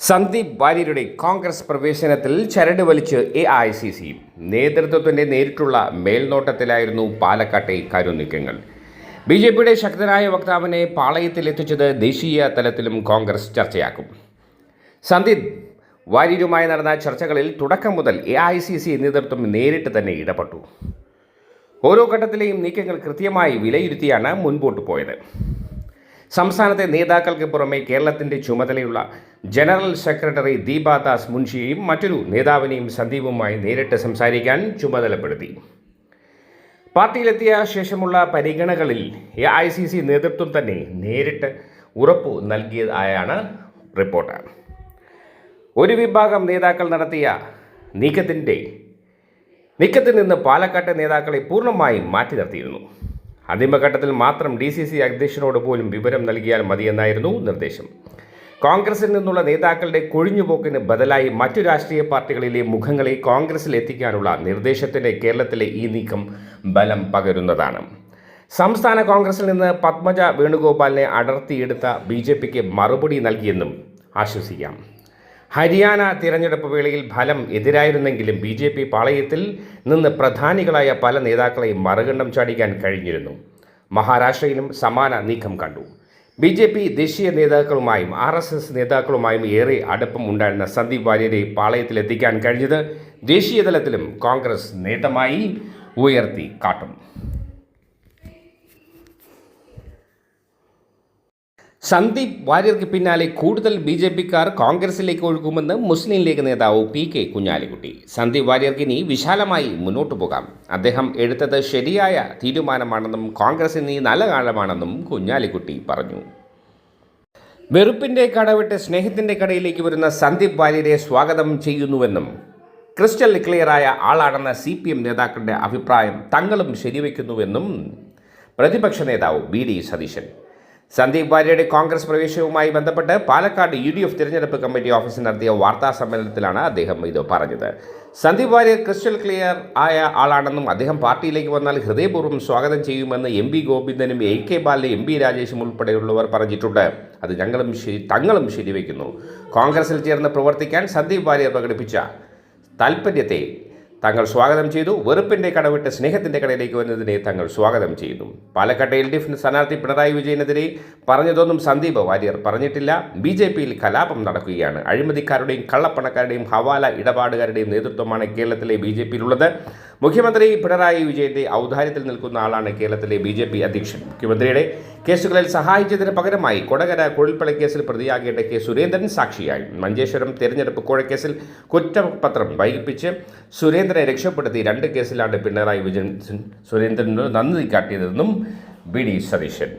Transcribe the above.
സന്ദീപ് വാര്യരുടെ കോൺഗ്രസ് പ്രവേശനത്തിൽ ചരട് വലിച്ച് AICC നേതൃത്വത്തിൻ്റെ നേരിട്ടുള്ള മേൽനോട്ടത്തിലായിരുന്നു പാലക്കാട്ടെ കരുനീക്കങ്ങൾ. BJPയുടെ ശക്തനായ വക്താവിനെ പാളയത്തിലെത്തിച്ചത് ദേശീയ തലത്തിലും കോൺഗ്രസ് ചർച്ചയാക്കും. സന്ദീപ് വാര്യരുമായി നടന്ന ചർച്ചകളിൽ തുടക്കം മുതൽ AICC നേതൃത്വം നേരിട്ട് തന്നെ ഇടപെട്ടു. ഓരോ ഘട്ടത്തിലെയും നീക്കങ്ങൾ കൃത്യമായി വിലയിരുത്തിയാണ് മുൻപോട്ട് പോയത്. സംസ്ഥാനത്തെ നേതാക്കൾക്ക് പുറമെ കേരളത്തിൻ്റെ ചുമതലയുള്ള ജനറൽ സെക്രട്ടറി ദീപാദാസ് മുൻഷിയെയും മറ്റൊരു നേതാവിനെയും സന്ദീപുമായി നേരിട്ട് സംസാരിക്കാൻ ചുമതലപ്പെടുത്തി. പാർട്ടിയിലെത്തിയ ശേഷമുള്ള പരിഗണനകളിൽ AICC നേതൃത്വം തന്നെ നേരിട്ട് ഉറപ്പു നൽകിയതായാണ് റിപ്പോർട്ട്. ഒരു വിഭാഗം നേതാക്കൾ നടത്തിയ നീക്കത്തിൽ നിന്ന് പാലക്കാട്ടെ നേതാക്കളെ പൂർണ്ണമായും മാറ്റി നിർത്തിയിരുന്നു. അന്തിമഘട്ടത്തിൽ മാത്രം DCC അധ്യക്ഷനോട് പോലും വിവരം നൽകിയാൽ മതിയെന്നായിരുന്നു നിർദ്ദേശം. കോൺഗ്രസിൽ നിന്നുള്ള നേതാക്കളുടെ കൊഴിഞ്ഞുപോക്കിന് ബദലായി മറ്റു രാഷ്ട്രീയ പാർട്ടികളിലെ മുഖങ്ങളെ കോൺഗ്രസിൽ എത്തിക്കാനുള്ള നിർദ്ദേശത്തിൻ്റെ കേരളത്തിലെ ഈ നീക്കം ബലം പകരുന്നതാണ്. സംസ്ഥാന കോൺഗ്രസിൽ നിന്ന് പത്മജ വേണുഗോപാലിനെ അടർത്തിയെടുത്ത BJPക്ക് മറുപടി നൽകിയെന്നും ആശ്വസിക്കാം. ഹരിയാന തിരഞ്ഞെടുപ്പ് വേളയിൽ ഫലം എതിരായിരുന്നെങ്കിലും BJP പാളയത്തിൽ നിന്ന് പ്രധാനികളായ പല നേതാക്കളെയും മറുകണ്ഠം ചാടിക്കാൻ കഴിഞ്ഞിരുന്നു. മഹാരാഷ്ട്രയിലും സമാന നീക്കം കണ്ടു. BJP ദേശീയ നേതാക്കളുമായും RSS നേതാക്കളുമായും ഏറെ അടുപ്പം ഉണ്ടായിരുന്ന സന്ദീപ് വാര്യരെ പാളയത്തിലെത്തിക്കാൻ കഴിഞ്ഞത് ദേശീയ തലത്തിലും കോൺഗ്രസ് നേട്ടമായി ഉയർത്തി കാട്ടും. സന്ദീപ് വാര്യർക്ക് പിന്നാലെ കൂടുതൽ BJPക്കാർ കോൺഗ്രസിലേക്ക് ഒഴുകുമെന്ന് മുസ്ലിം ലീഗ് നേതാവ് PK കുഞ്ഞാലിക്കുട്ടി. സന്ദീപ് വാര്യർക്ക് ഇനി വിശാലമായി മുന്നോട്ടു പോകാം. അദ്ദേഹം എടുത്തത് ശരിയായ തീരുമാനമാണെന്നും കോൺഗ്രസ് ഇനി നല്ല കാലമാണെന്നും കുഞ്ഞാലിക്കുട്ടി പറഞ്ഞു. വെറുപ്പിൻ്റെ കടവിട്ട് സ്നേഹത്തിൻ്റെ കടയിലേക്ക് വരുന്ന സന്ദീപ് വാര്യരെ സ്വാഗതം ചെയ്യുന്നുവെന്നും ക്രിസ്റ്റൽ ക്ലിയറായ ആളാണെന്ന CPM നേതാക്കളുടെ അഭിപ്രായം തങ്ങളും ശരിവെക്കുന്നുവെന്നും പ്രതിപക്ഷ നേതാവ് BD സതീശൻ. സന്ദീപ് വാര്യരുടെ കോൺഗ്രസ് പ്രവേശനവുമായി ബന്ധപ്പെട്ട് പാലക്കാട് UDF തിരഞ്ഞെടുപ്പ് കമ്മിറ്റി ഓഫീസിൽ നടത്തിയ വാർത്താ സമ്മേളനത്തിലാണ് അദ്ദേഹം ഇത് പറഞ്ഞത്. സന്ദീപ് വാര്യർ ക്രിസ്റ്റൽ ക്ലിയർ ആയ ആളാണെന്നും അദ്ദേഹം പാർട്ടിയിലേക്ക് വന്നാൽ ഹൃദയപൂർവ്വം സ്വാഗതം ചെയ്യുമെന്ന് MP ഗോവിന്ദനും AK ബാലനും MP രാജേഷും ഉൾപ്പെടെയുള്ളവർ പറഞ്ഞിട്ടുണ്ട്. അത് തങ്ങളും ശരിവെക്കുന്നു. കോൺഗ്രസിൽ ചേർന്ന് പ്രവർത്തിക്കാൻ സന്ദീപ് വാര്യർ പ്രകടിപ്പിച്ച താൽപ്പര്യത്തെ തങ്ങൾ സ്വാഗതം ചെയ്തു. വെറുപ്പിൻ്റെ കടവിട്ട് സ്നേഹത്തിൻ്റെ കടയിലേക്ക് വരുന്നതിനെ തങ്ങൾ സ്വാഗതം ചെയ്യുന്നു. പാലക്കാട്ടെ LDF സ്ഥാനാർത്ഥി പിണറായി വിജയനെതിരെ പറഞ്ഞതൊന്നും സന്ദീപ് വാര്യർ പറഞ്ഞിട്ടില്ല. BJPയിൽ കലാപം നടക്കുകയാണ്. അഴിമതിക്കാരുടെയും കള്ളപ്പണക്കാരുടെയും ഹവാല ഇടപാടുകാരുടെയും നേതൃത്വമാണ് കേരളത്തിലെ BJPയിലുള്ളത്. മുഖ്യമന്ത്രി പിണറായി വിജയൻ്റെ ഔദാര്യത്തിൽ നിൽക്കുന്ന ആളാണ് കേരളത്തിലെ BJP അധ്യക്ഷൻ. മുഖ്യമന്ത്രിയുടെ കേസുകളിൽ സഹായിച്ചതിന് പകരമായി കൊടകര കുഴൽപ്പണക്കേസിൽ പ്രതിയാകേണ്ട K സുരേന്ദ്രൻ സാക്ഷിയായി. മഞ്ചേശ്വരം തെരഞ്ഞെടുപ്പ് കോഴക്കേസിൽ കുറ്റപത്രം വൈകിപ്പിച്ച് സുരേന്ദ്രനെ രക്ഷപ്പെടുത്തി 2 കേസിലാണ് പിണറായി വിജയൻ സുരേന്ദ്രനോട് നന്ദി കാട്ടിയതെന്നും BD സതീശൻ.